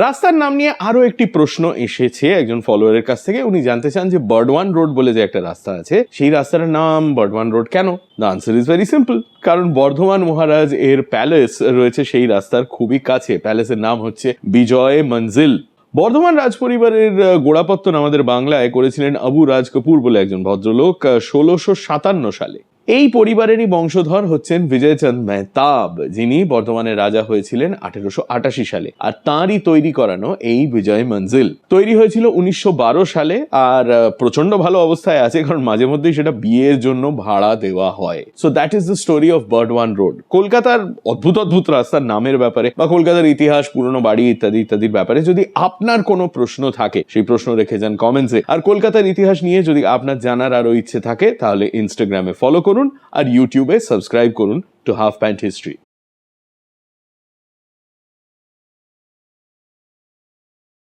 রাস্তার নাম নিয়ে আরো একটি প্রশ্ন এসেছে একজন ফলোয়ারের কাছ থেকে। উনি জানতে চান যে বর্ডওয়ান রোড বলে যে একটা রাস্তা আছে, সেই রাস্তাটার নাম বর্ডওয়ান রোড কেন? The answer is very simple, কারণ বর্ধমান মহারাজ এর প্যালেস রয়েছে সেই রাস্তার খুবই কাছে। প্যালেসের নাম হচ্ছে বিজয় মঞ্জিল। বর্ধমান রাজ পরিবারের গোড়াপত্তন আমাদের বাংলায় করেছিলেন আবু রাজ কাপুর বলে একজন ভদ্রলোক 1657 সালে। এই পরিবারেরই বংশধর হচ্ছেন বিজয়চন্দ মেহতাব, যিনি বর্ধমানের রাজা হয়েছিলেন 1888 সালে। আর তাঁরই তৈরি করানো এই বিজয় মঞ্জিল তৈরি হয়েছিল 1912 সালে, আর প্রচন্ড ভালো অবস্থায় আছে, কারণ মাঝে মধ্যেই সেটা বিয়ের জন্য ভাড়া দেওয়া হয়। So that is the story of Bardhaman road. কলকাতার অদ্ভুত অদ্ভুত রাস্তার নামের ব্যাপারে বা কলকাতার ইতিহাস, পুরনো বাড়ি ইত্যাদি ইত্যাদির ব্যাপারে যদি আপনার কোনো প্রশ্ন থাকে, সেই প্রশ্ন রেখে যান কমেন্টসে। আর কলকাতার ইতিহাস নিয়ে যদি আপনার জানার আরো ইচ্ছে থাকে, তাহলে ইনস্টাগ্রামে ফলো করুন আর ইউটিউবে সাবস্ক্রাইব করুন টু হাফ প্যান্ট হিস্ট্রি।